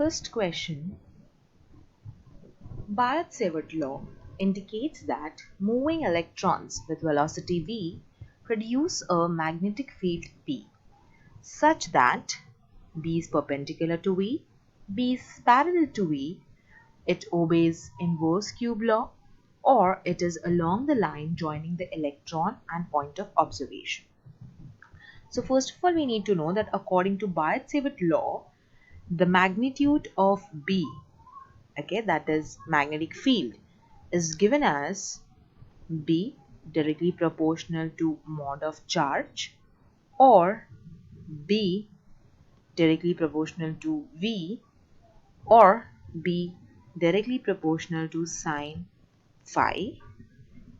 first question, Biot-Savart law indicates that moving electrons with velocity v produce a magnetic field B such that B is perpendicular to V, B is parallel to V, it obeys inverse cube law, or it is along the line joining the electron and point of observation. So first of all, we need to know that according to Biot-Savart law, the magnitude of B, okay, that is magnetic field, is given as B directly proportional to mod of charge, or B directly proportional to V, or B directly proportional to sine phi,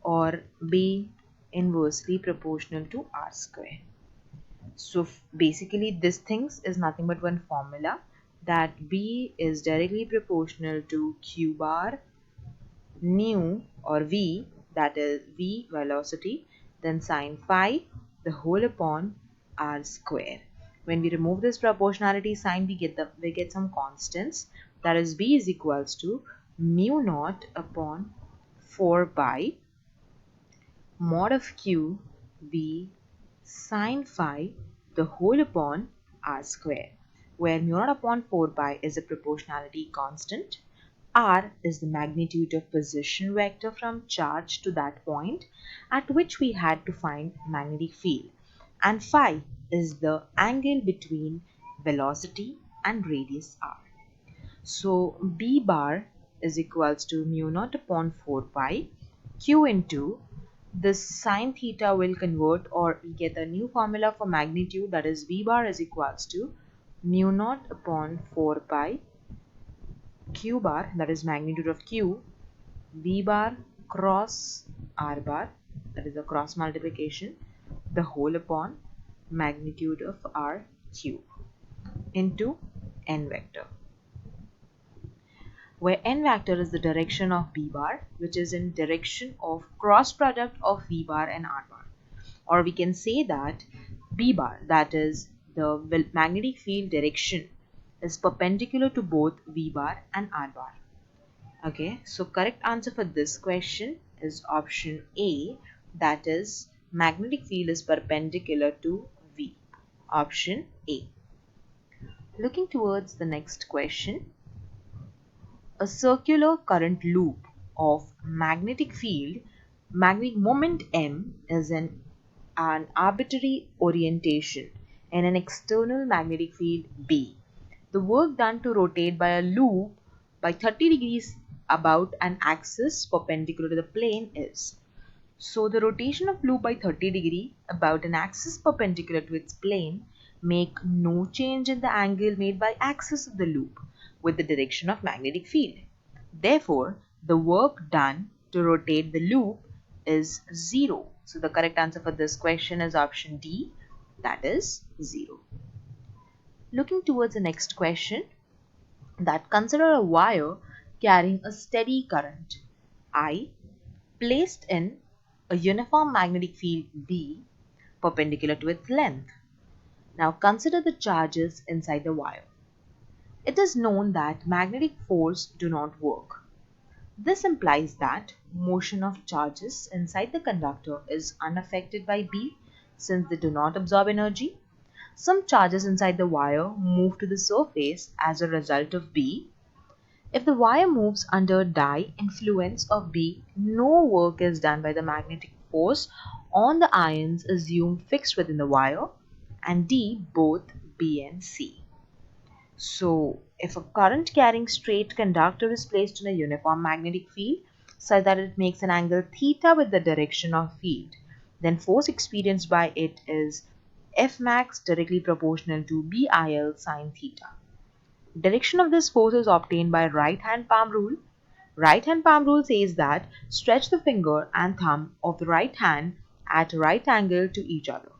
or B inversely proportional to r square. So basically this things is nothing but one formula, that B is directly proportional to q bar nu or V, that is V velocity, then sine phi the whole upon r square. When we remove this proportionality sign, we get some constants, that is B is equals to mu naught upon 4 pi mod of q b sine phi the whole upon r square, where mu naught upon 4 pi is a proportionality constant, r is the magnitude of position vector from charge to that point at which we had to find magnetic field, and phi is the angle between velocity and radius r. So b bar is equals to mu naught upon 4 pi q into this sine theta will convert, or we get a new formula for magnitude, that is v bar is equals to mu naught upon 4 pi q bar, that is magnitude of q, v bar cross r bar, that is a cross multiplication, the whole upon magnitude of r cube into n vector, where n vector is the direction of b bar, which is in direction of cross product of v bar and r bar. Or we can say that b bar, that is the magnetic field direction, is perpendicular to both v bar and r bar. Okay, so correct answer for this question is option A, that is magnetic field is perpendicular to v. Option A. Looking towards the next question, a circular current loop of magnetic field, magnetic moment m is an arbitrary orientation in an external magnetic field B. The work done to rotate by a loop by 30 degrees about an axis perpendicular to the plane is. So the rotation of loop by 30 degree about an axis perpendicular to its plane make no change in the angle made by axis of the loop with the direction of magnetic field. Therefore, the work done to rotate the loop is 0. So the correct answer for this question is option D, that is 0. Looking towards the next question, that consider a wire carrying a steady current I placed in a uniform magnetic field B perpendicular to its length. Now consider the charges inside the wire. It is known that magnetic force do not work. This implies that motion of charges inside the conductor is unaffected by B since they do not absorb energy. Some charges inside the wire move to the surface as a result of B. If the wire moves under die influence of B, no work is done by the magnetic force on the ions assumed fixed within the wire, and D both B and C. So if a current carrying straight conductor is placed in a uniform magnetic field such that it makes an angle theta with the direction of field, then force experienced by it is F max directly proportional to BIL sine theta. Direction of this force is obtained by right hand palm rule. Right hand palm rule says that stretch the finger and thumb of the right hand at right angle to each other.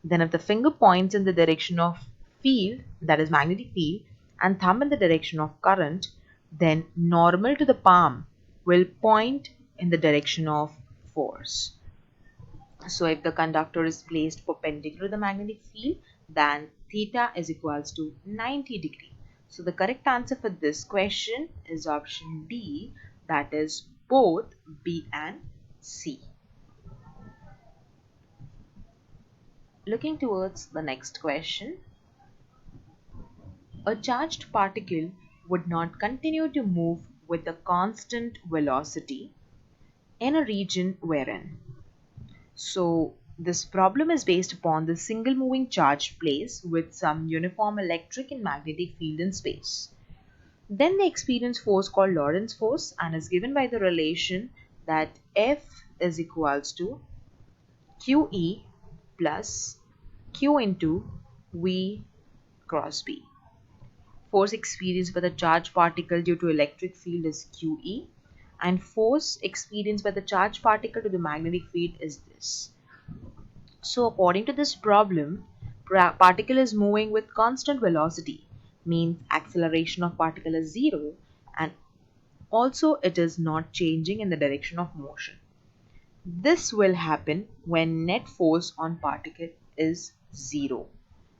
Then if the finger points in the direction of field, that is magnetic field, and thumb in the direction of current, then normal to the palm will point in the direction of force. So if the conductor is placed perpendicular to the magnetic field, then theta is equals to 90 degree. So the correct answer for this question is option D, that is both B and C. Looking towards the next question, a charged particle would not continue to move with a constant velocity in a region wherein. So this problem is based upon the single moving charge placed with some uniform electric and magnetic field in space. Then they experience force called Lorentz force and is given by the relation that F is equals to QE plus Q into V cross B. Force experienced by the charged particle due to electric field is QE, and force experienced by the charged particle to the magnetic field is this. So according to this problem, particle is moving with constant velocity, means acceleration of particle is zero, and also it is not changing in the direction of motion. This will happen when net force on particle is zero.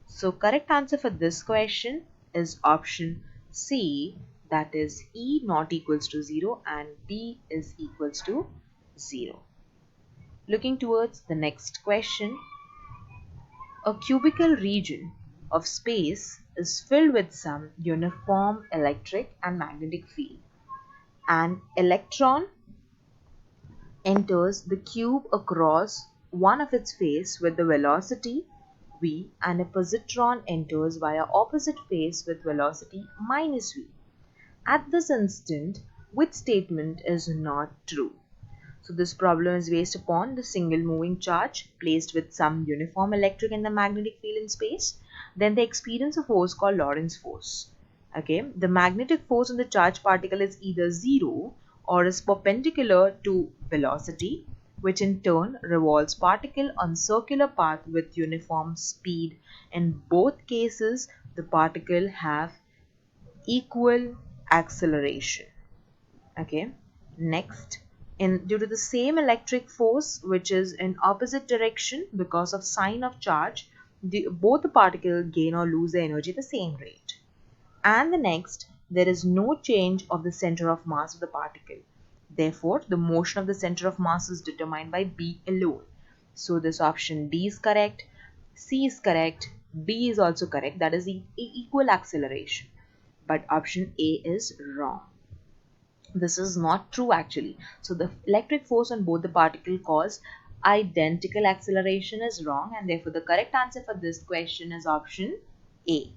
So correct answer for this question is option C, that is E not equals to 0 and D is equals to 0. Looking towards the next question, a cubical region of space is filled with some uniform electric and magnetic field. An electron enters the cube across one of its face with the velocity v, and a positron enters via opposite face with velocity minus v. At this instant, which statement is not true? So this problem is based upon the single moving charge placed with some uniform electric and the magnetic field in space. Then they experience a force called Lorentz force. Okay, the magnetic force on the charged particle is either zero or is perpendicular to velocity, which in turn revolves particle on circular path with uniform speed. In both cases, the particle have equal acceleration. Okay, next, due to the same electric force which is in opposite direction because of sign of charge, both the particles gain or lose their energy at the same rate. And the next, there is no change of the center of mass of the particle. Therefore, the motion of the center of mass is determined by B alone. So this option D is correct, C is correct, D is also correct, that is the equal acceleration. But option A is wrong. This is not true actually. So the electric force on both the particle cause identical acceleration is wrong, and therefore the correct answer for this question is option A.